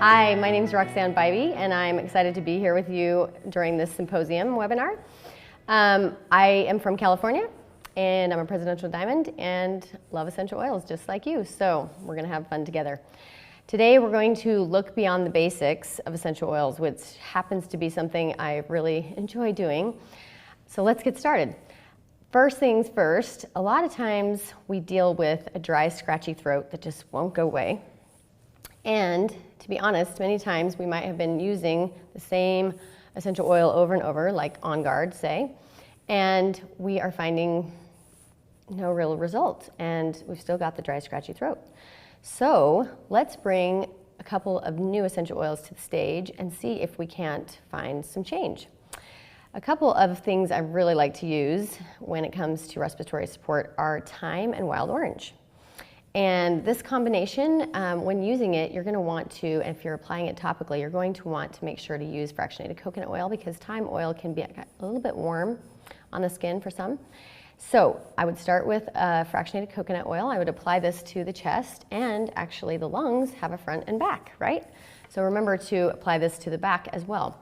Hi, my name is Roxanne Bybee, and I'm excited to be here with you during this symposium webinar. I am from California, and I'm a presidential diamond and love essential oils just like you, so we're going to have fun together. Today we're going to look beyond the basics of essential oils, which happens to be something I really enjoy doing. So let's get started. First things first, a lot of times we deal with a dry, scratchy throat that just won't go away. And to be honest, many times we might have been using the same essential oil over and over, like On Guard, say, and we are finding no real result, and we've still got the dry, scratchy throat. So let's bring a couple of new essential oils to the stage and see if we can't find some change. A couple of things I really like to use when it comes to respiratory support are thyme and wild orange. And this combination, when using it, you're going to want to, if you're applying it topically, you're going to want to make sure to use fractionated coconut oil because thyme oil can be a little bit warm on the skin for some. So I would start with fractionated coconut oil. I would apply this to the chest, and actually the lungs have a front and back, right? So remember to apply this to the back as well.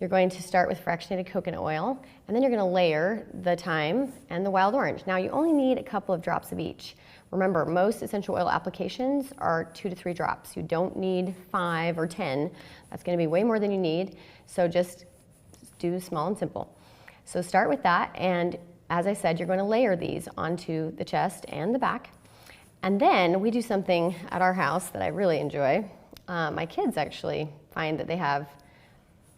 You're going to start with fractionated coconut oil, and then you're going to layer the thyme and the wild orange. Now you only need a couple of drops of each. Remember, most essential oil applications are 2 to 3 drops. You don't need 5 or 10. That's going to be way more than you need. So just do small and simple. So start with that, and as I said, you're going to layer these onto the chest and the back. And then we do something at our house that I really enjoy. My kids actually find that they have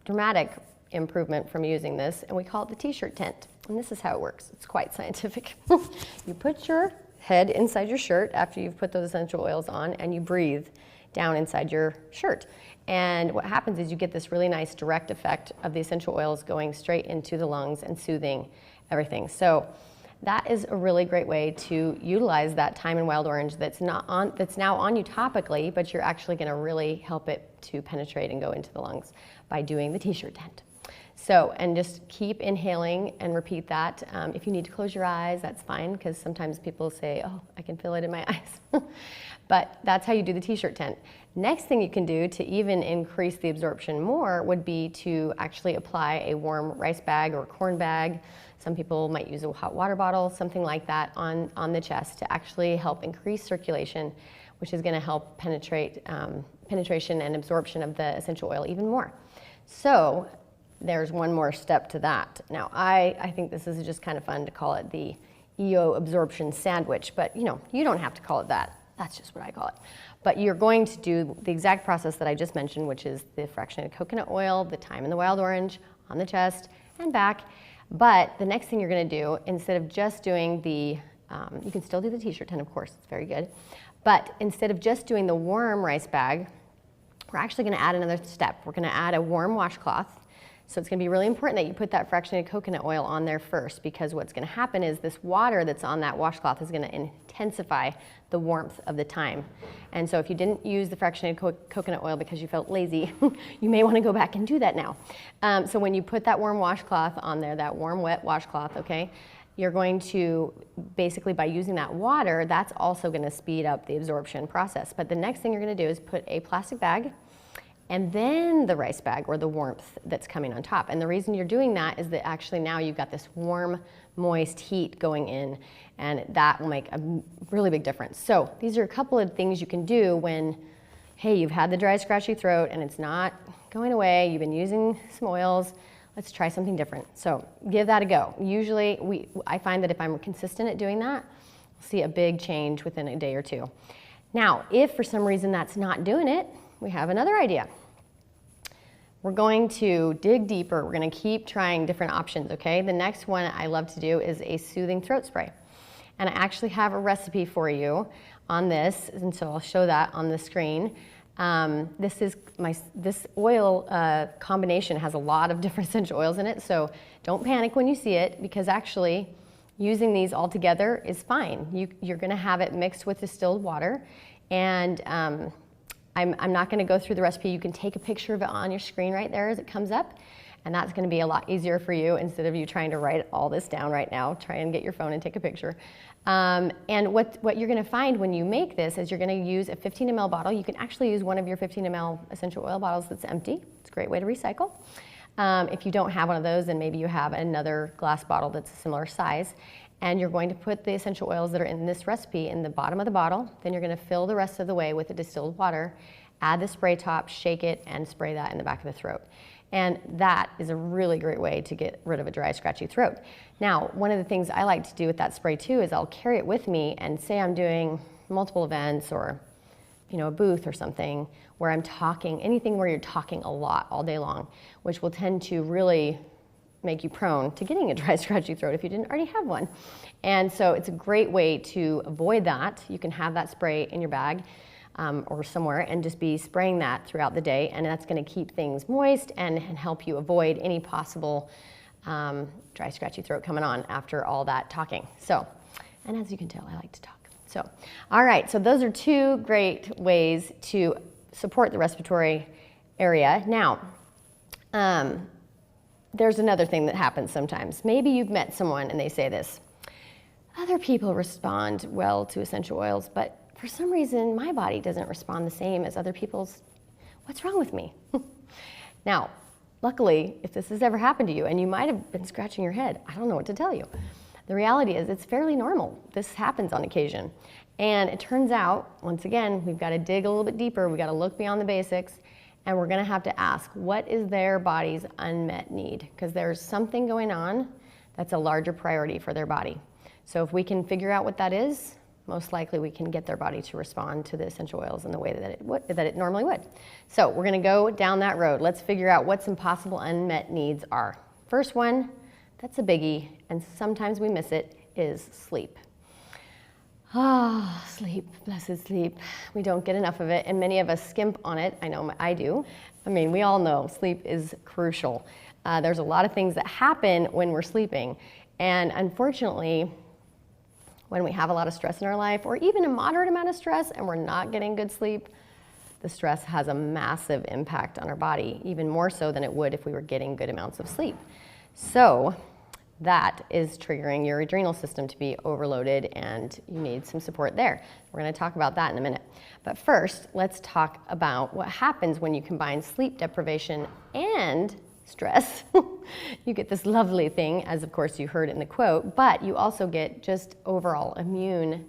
dramatic improvement from using this, and we call it the t-shirt tent. And this is how it works. It's quite scientific. You put your head inside your shirt after you've put those essential oils on, and you breathe down inside your shirt. And what happens is you get this really nice direct effect of the essential oils going straight into the lungs and soothing everything. So that is a really great way to utilize that thyme and wild orange that's now on you topically, but you're actually going to really help it to penetrate and go into the lungs by doing the t-shirt tent. So, and just keep inhaling and repeat that. If you need to close your eyes, that's fine, because sometimes people say, oh, I can feel it in my eyes. But that's how you do the t-shirt tent. Next thing you can do to even increase the absorption more would be to actually apply a warm rice bag or corn bag. Some people might use a hot water bottle, something like that on the chest to actually help increase circulation, which is going to help penetration and absorption of the essential oil even more. So there's one more step to that. Now, I think this is just kind of fun to call it the EO absorption sandwich, but you don't have to call it that. That's just what I call it. But you're going to do the exact process that I just mentioned, which is the fractionated coconut oil, the thyme and the wild orange on the chest and back. But the next thing you're going to do, instead of just doing the, you can still do the t-shirt tent, of course, it's very good. But instead of just doing the warm rice bag, we're actually going to add another step. We're going to add a warm washcloth. So it's going to be really important that you put that fractionated coconut oil on there first, because what's going to happen is this water that's on that washcloth is going to intensify the warmth of the thyme. And so if you didn't use the fractionated coconut oil because you felt lazy, you may want to go back and do that now. So when you put that warm washcloth on there, that warm wet washcloth, okay, you're going to basically, by using that water, that's also going to speed up the absorption process. But the next thing you're going to do is put a plastic bag and then the rice bag or the warmth that's coming on top. And the reason you're doing that is that actually now you've got this warm, moist heat going in, and that will make a really big difference. So these are a couple of things you can do when, hey, you've had the dry, scratchy throat and it's not going away, you've been using some oils, let's try something different. So give that a go. Usually I find that if I'm consistent at doing that, I'll see a big change within a day or two. Now, if for some reason that's not doing it, we have another idea. We're going to dig deeper. We're going to keep trying different options, okay? The next one I love to do is a soothing throat spray. And I actually have a recipe for you on this, and so I'll show that on the screen. This oil combination has a lot of different essential oils in it, so don't panic when you see it, because actually using these all together is fine. You're going to have it mixed with distilled water, and I'm not going to go through the recipe. You can take a picture of it on your screen right there as it comes up, And that's going to be a lot easier for you instead of you trying to write all this down right now. Try and get your phone and take a picture. And what you're going to find when you make this is you're going to use a 15 ml bottle. You can actually use one of your 15 ml essential oil bottles that's empty. It's a great way to recycle. If you don't have one of those, then maybe you have another glass bottle that's a similar size. And you're going to put the essential oils that are in this recipe in the bottom of the bottle. Then you're going to fill the rest of the way with the distilled water, add the spray top, shake it, and spray that in the back of the throat. And that is a really great way to get rid of a dry, scratchy throat. Now, one of the things I like to do with that spray too is I'll carry it with me, and say I'm doing multiple events or a booth or something where I'm talking, anything where you're talking a lot all day long, which will tend to really make you prone to getting a dry, scratchy throat if you didn't already have one. And so it's a great way to avoid that. You can have that spray in your bag or somewhere and just be spraying that throughout the day, and that's going to keep things moist and help you avoid any possible dry, scratchy throat coming on after all that talking. So, and as you can tell, I like to talk. So, all right, so those are two great ways to support the respiratory area. Now, there's another thing that happens sometimes. Maybe you've met someone and they say this: other people respond well to essential oils, but for some reason my body doesn't respond the same as other people's. What's wrong with me? Now, luckily, if this has ever happened to you, and you might have been scratching your head, I don't know what to tell you. The reality is it's fairly normal. This happens on occasion. And it turns out, once again, we've got to dig a little bit deeper. We've got to look beyond the basics, and we're going to have to ask, what is their body's unmet need? Because there's something going on that's a larger priority for their body. So if we can figure out what that is, most likely we can get their body to respond to the essential oils in the way that it normally would. So we're going to go down that road. Let's figure out what some possible unmet needs are. First one, that's a biggie, and sometimes we miss it, is sleep. Sleep, blessed sleep. We don't get enough of it, and many of us skimp on it. I know I do. I mean, we all know sleep is crucial. There's a lot of things that happen when we're sleeping, and unfortunately, when we have a lot of stress in our life, or even a moderate amount of stress, and we're not getting good sleep, the stress has a massive impact on our body, even more so than it would if we were getting good amounts of sleep. So that is triggering your adrenal system to be overloaded, and you need some support there. We're going to talk about that in a minute. But first, let's talk about what happens when you combine sleep deprivation and stress. You get this lovely thing, as of course you heard in the quote, but you also get just overall immune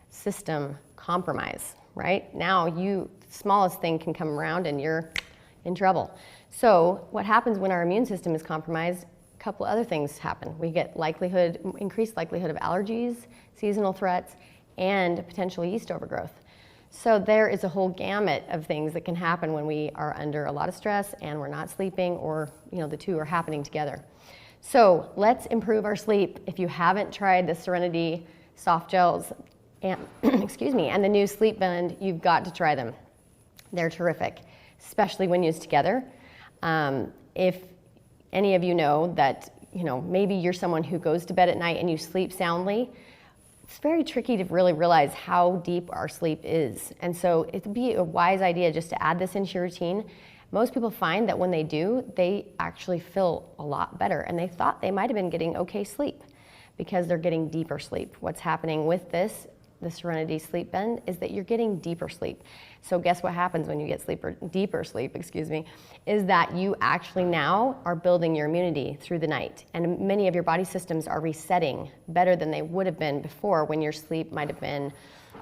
system compromise, right? Now the smallest thing can come around and you're in trouble. So what happens when our immune system is compromised? A couple other things happen. We get increased likelihood of allergies, seasonal threats, and potential yeast overgrowth. So there is a whole gamut of things that can happen when we are under a lot of stress and we're not sleeping, or the two are happening together. So let's improve our sleep. If you haven't tried the Serenity soft gels and and the new Sleep Blend, you've got to try them. They're terrific, especially when used together. If any of you know that maybe you're someone who goes to bed at night and you sleep soundly, it's very tricky to really realize how deep our sleep is. And so it'd be a wise idea just to add this into your routine. Most people find that when they do, they actually feel a lot better, and they thought they might have been getting okay sleep because they're getting deeper sleep. What's happening with this, the Serenity Sleep Blend, is that you're getting deeper sleep. So guess what happens when you get deeper sleep, is that you actually now are building your immunity through the night, and many of your body systems are resetting better than they would have been before, when your sleep might have been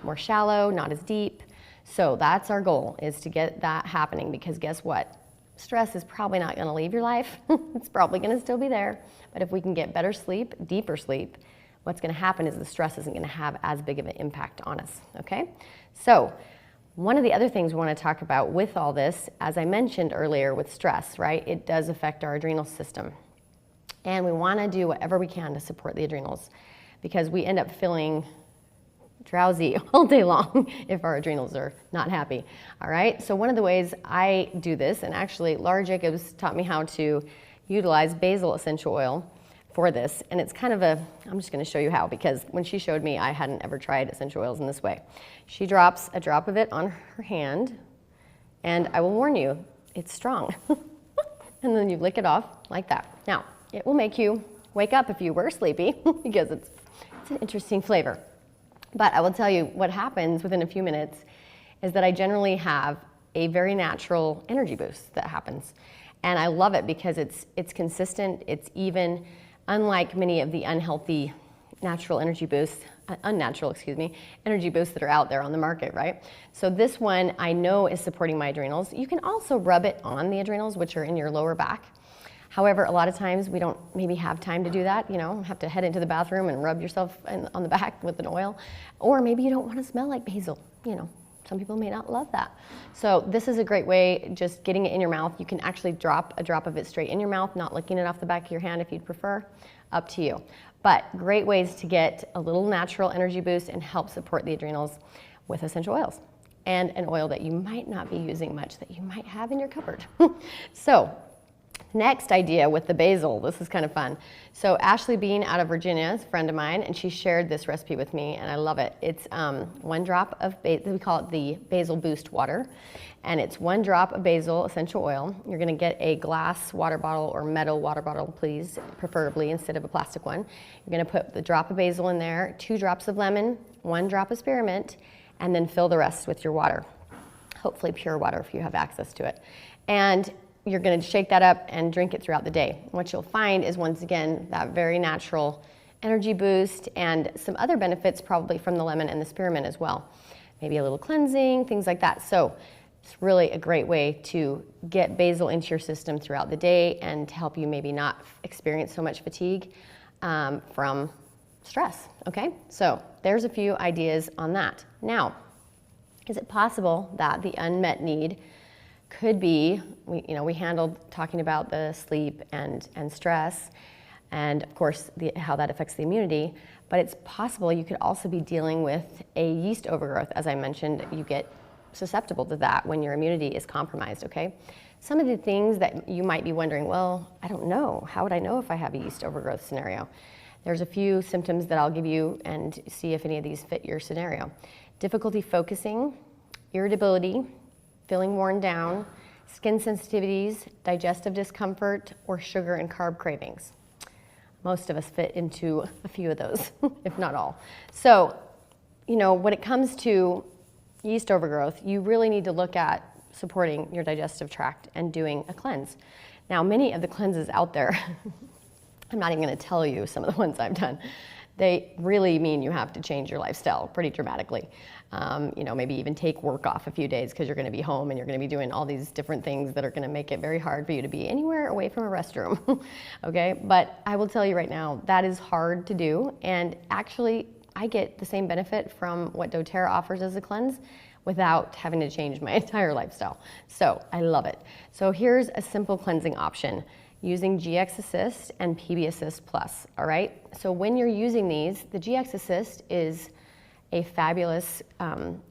more shallow, not as deep. So that's our goal, is to get that happening, because guess what? Stress is probably not going to leave your life. It's probably going to still be there, but if we can get better sleep, deeper sleep, what's going to happen is the stress isn't going to have as big of an impact on us, okay? So one of the other things we want to talk about with all this, as I mentioned earlier with stress, right, it does affect our adrenal system. And we want to do whatever we can to support the adrenals, because we end up feeling drowsy all day long if our adrenals are not happy, all right? So one of the ways I do this, and actually Laura Jacobs taught me how to utilize basil essential oil for this, and it's kind of I'm just going to show you how, because when she showed me, I hadn't ever tried essential oils in this way. She drops a drop of it on her hand, and I will warn you, it's strong. and then you lick it off like that. Now, it will make you wake up if you were sleepy because it's an interesting flavor. But I will tell you what happens within a few minutes is that I generally have a very natural energy boost that happens. And I love it because it's consistent, it's even, unlike many of the unhealthy natural energy boosts, unnatural, energy boosts that are out there on the market, right? So this one I know is supporting my adrenals. You can also rub it on the adrenals, which are in your lower back. However, a lot of times we don't maybe have time to do that, have to head into the bathroom and rub yourself on the back with an oil. Or maybe you don't want to smell like basil, Some people may not love that. So this is a great way, just getting it in your mouth. You can actually drop a drop of it straight in your mouth, not licking it off the back of your hand if you'd prefer, up to you. But great ways to get a little natural energy boost and help support the adrenals with essential oils. And an oil that you might not be using much that you might have in your cupboard. So next idea with the basil, this is kind of fun. So Ashley Bean out of Virginia is a friend of mine, and she shared this recipe with me, and I love it. It's 1 drop of, we call it the Basil Boost Water, and it's 1 drop of basil essential oil. You're gonna get a glass water bottle or metal water bottle, please, preferably instead of a plastic one. You're gonna put the drop of basil in there, 2 drops of lemon, 1 drop of spearmint, and then fill the rest with your water. Hopefully pure water if you have access to it. And you're going to shake that up and drink it throughout the day. What you'll find is, once again, that very natural energy boost and some other benefits probably from the lemon and the spearmint as well. Maybe a little cleansing, things like that. So it's really a great way to get basil into your system throughout the day and to help you maybe not experience so much fatigue from stress, okay? So there's a few ideas on that. Now, is it possible that the unmet need could be, we handled talking about the sleep and stress, and of course how that affects the immunity, but it's possible you could also be dealing with a yeast overgrowth. As I mentioned, you get susceptible to that when your immunity is compromised, okay? Some of the things that you might be wondering, well, I don't know. How would I know if I have a yeast overgrowth scenario? There's a few symptoms that I'll give you and see if any of these fit your scenario. Difficulty focusing, irritability, feeling worn down, skin sensitivities, digestive discomfort, or sugar and carb cravings. Most of us fit into a few of those, if not all. So, when it comes to yeast overgrowth, you really need to look at supporting your digestive tract and doing a cleanse. Now, many of the cleanses out there, I'm not even going to tell you some of the ones I've done, they really mean you have to change your lifestyle pretty dramatically. Maybe even take work off a few days because you're going to be home and you're going to be doing all these different things that are going to make it very hard for you to be anywhere away from a restroom. Okay, but I will tell you right now, that is hard to do, and actually I get the same benefit from what doTERRA offers as a cleanse without having to change my entire lifestyle. So I love it. So here's a simple cleansing option using GX Assist and PB Assist Plus, all right? So when you're using these, the GX Assist is a fabulous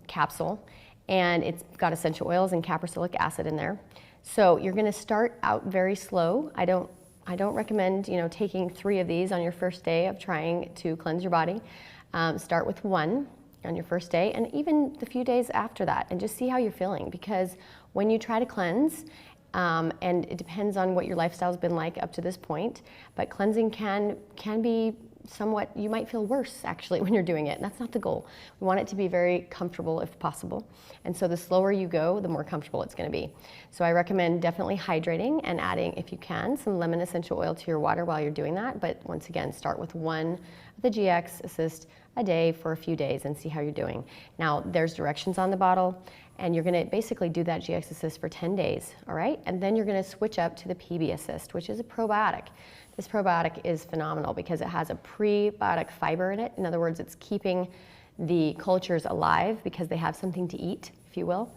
capsule, and it's got essential oils and caprylolic acid in there. So you're gonna start out very slow. I don't recommend taking 3 of these on your first day of trying to cleanse your body. Start with 1 on your first day, and even the few days after that, and just see how you're feeling, because when you try to cleanse, and it depends on what your lifestyle's been like up to this point, but cleansing can be somewhat, you might feel worse actually when you're doing it, and that's not the goal. We want it to be very comfortable if possible, and so the slower you go, the more comfortable it's going to be. So I recommend definitely hydrating and adding, if you can, some lemon essential oil to your water while you're doing that, but once again, start with 1 of the GX Assist a day for a few days and see how you're doing. Now, there's directions on the bottle, and you're going to basically do that GX Assist for 10 days, all right? And then you're going to switch up to the PB Assist, which is a probiotic. This probiotic is phenomenal because it has a prebiotic fiber in it. In other words, it's keeping the cultures alive because they have something to eat, if you will.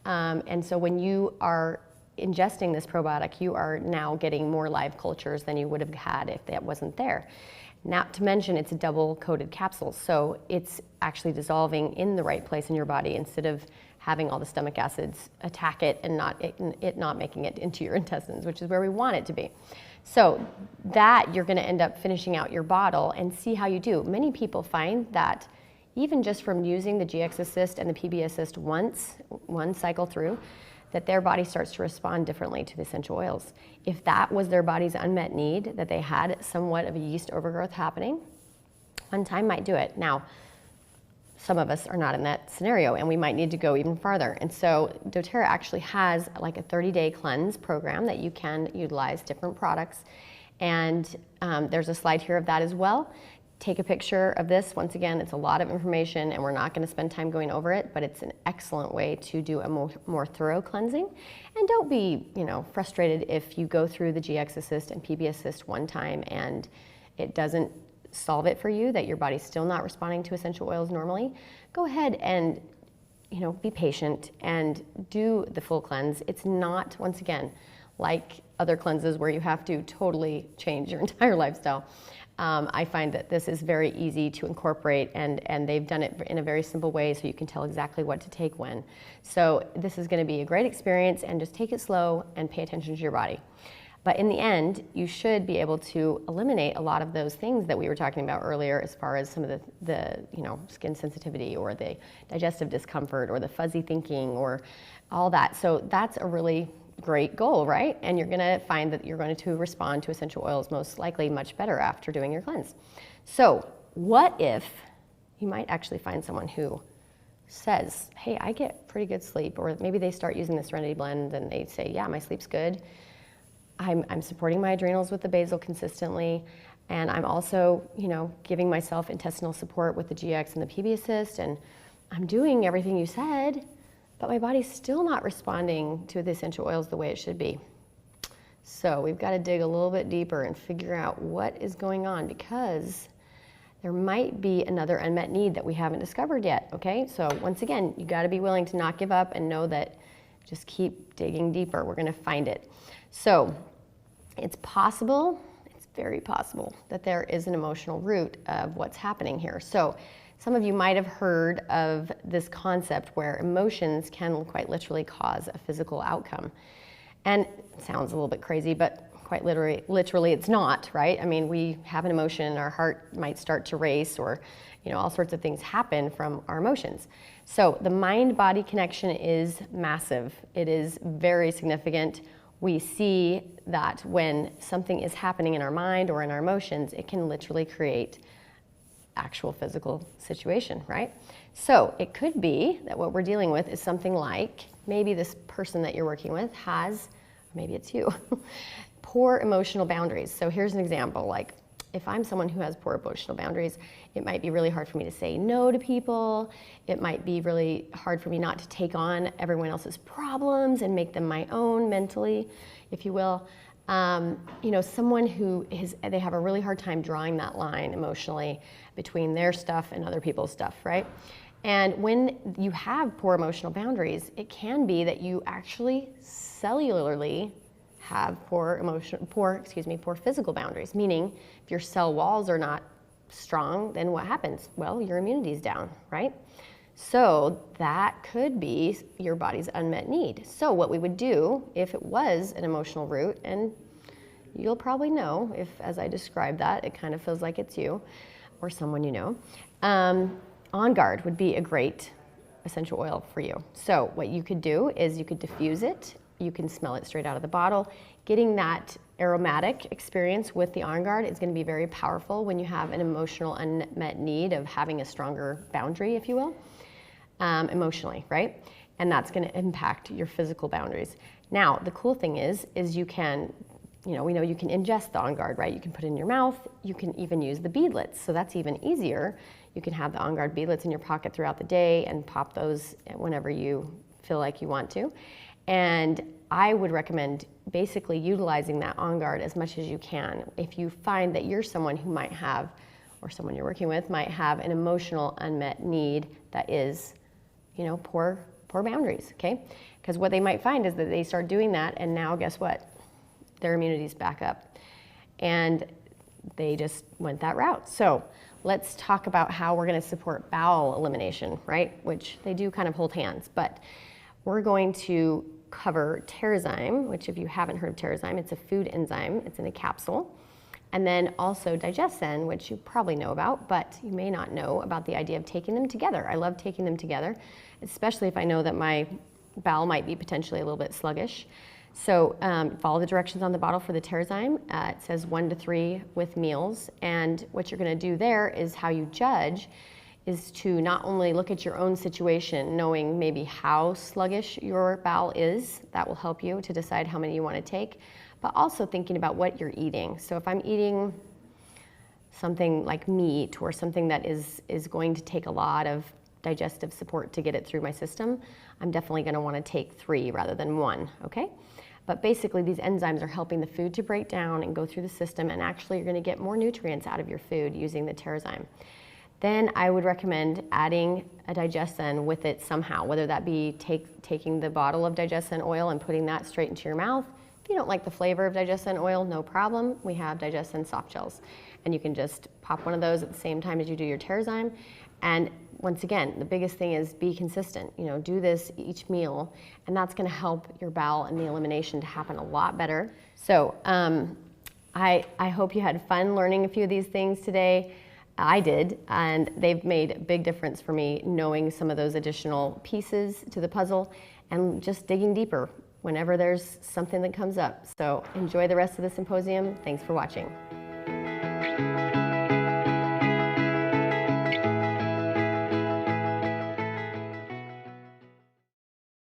And so when you are ingesting this probiotic, you are now getting more live cultures than you would have had if that wasn't there. Not to mention, it's a double-coated capsule, so it's actually dissolving in the right place in your body instead of having all the stomach acids attack it and not making it into your intestines, which is where we want it to be. So that you're going to end up finishing out your bottle and see how you do. Many people find that even just from using the GX Assist and the PB Assist once, one cycle through, that their body starts to respond differently to the essential oils. If that was their body's unmet need, that they had somewhat of a yeast overgrowth happening, one time might do it. Now, some of us are not in that scenario, and we might need to go even farther. And so doTERRA actually has like a 30-day cleanse program that you can utilize different products. And there's a slide here of that as well. Take a picture of this. Once again, it's a lot of information, and we're not going to spend time going over it, but it's an excellent way to do a more thorough cleansing. And don't be, frustrated if you go through the GX Assist and PB Assist one time and it doesn't solve it for you, that your body's still not responding to essential oils normally. Go ahead and be patient and do the full cleanse. It's not, once again, like other cleanses where you have to totally change your entire lifestyle. I find that this is very easy to incorporate, and they've done it in a very simple way so you can tell exactly what to take when. So this is going to be a great experience, and just take it slow and pay attention to your body. But in the end, you should be able to eliminate a lot of those things that we were talking about earlier, as far as some of the skin sensitivity or the digestive discomfort or the fuzzy thinking or all that. So that's a really great goal, right? And you're gonna find that you're going to respond to essential oils most likely much better after doing your cleanse. So what if you might actually find someone who says, hey, I get pretty good sleep, or maybe they start using the Serenity Blend and they say, yeah, my sleep's good. I'm supporting my adrenals with the basil consistently, and I'm also, giving myself intestinal support with the GX and the PB Assist, and I'm doing everything you said, but my body's still not responding to the essential oils the way it should be. So we've got to dig a little bit deeper and figure out what is going on, because there might be another unmet need that we haven't discovered yet, okay? So once again, you got to be willing to not give up and know that just keep digging deeper. We're going to find it. So it's possible, it's very possible, that there is an emotional root of what's happening here. So some of you might have heard of this concept where emotions can quite literally cause a physical outcome. And it sounds a little bit crazy, but quite literally it's not, right? I mean, we have an emotion, our heart might start to race, or all sorts of things happen from our emotions. So the mind-body connection is massive. It is very significant. We see that when something is happening in our mind or in our emotions, it can literally create actual physical situation, right? So it could be that what we're dealing with is something like, maybe this person that you're working with has, or maybe it's you, poor emotional boundaries. So here's an example, like if I'm someone who has poor emotional boundaries, it might be really hard for me to say no to people. It might be really hard for me not to take on everyone else's problems and make them my own mentally, if you will. Someone who they have a really hard time drawing that line emotionally between their stuff and other people's stuff, right? And when you have poor emotional boundaries, it can be that you actually cellularly have poor physical boundaries, meaning if your cell walls are not strong, then what happens? Well, your immunity's down, right? So that could be your body's unmet need. So what we would do if it was an emotional root, and you'll probably know if, as I describe that, it kind of feels like it's you or someone you know, On Guard would be a great essential oil for you. So what you could do is you could diffuse it. You can smell it straight out of the bottle. Getting that aromatic experience with the On Guard is going to be very powerful when you have an emotional unmet need of having a stronger boundary, if you will, emotionally, right? And that's going to impact your physical boundaries. Now, the cool thing is you can, we know you can ingest the On Guard, right? You can put it in your mouth. You can even use the beadlets, so that's even easier. You can have the On Guard beadlets in your pocket throughout the day and pop those whenever you feel like you want to. And I would recommend basically utilizing that On Guard as much as you can. If you find that you're someone who might have, or someone you're working with might have an emotional unmet need that is, poor boundaries, okay? Because what they might find is that they start doing that, and now guess what? Their immunity's back up. And they just went that route. So let's talk about how we're gonna support bowel elimination, right? Which they do kind of hold hands, but we're going to cover Terrazyme, which if you haven't heard of Terrazyme, it's a food enzyme. It's in a capsule. And then also Digestin, which you probably know about, but you may not know about the idea of taking them together. I love taking them together, especially if I know that my bowel might be potentially a little bit sluggish. So follow the directions on the bottle for the Terrazyme. It says 1 to 3 with meals. And what you're going to do there is how you judge is to not only look at your own situation, knowing maybe how sluggish your bowel is, that will help you to decide how many you want to take, but also thinking about what you're eating. So if I'm eating something like meat or something that is going to take a lot of digestive support to get it through my system, I'm definitely going to want to take 3 rather than 1, okay? But basically these enzymes are helping the food to break down and go through the system, and actually you're going to get more nutrients out of your food using the Terrazyme. Then I would recommend adding a Digestin with it somehow, whether that be taking the bottle of Digestin oil and putting that straight into your mouth. If you don't like the flavor of Digestin oil, no problem. We have Digestin soft gels, and you can just pop one of those at the same time as you do your Terrazyme. And once again, the biggest thing is be consistent. You know, do this each meal, and that's going to help your bowel and the elimination to happen a lot better. So I hope you had fun learning a few of these things today. I did, and they've made a big difference for me knowing some of those additional pieces to the puzzle and just digging deeper whenever there's something that comes up. So enjoy the rest of the symposium. Thanks for watching.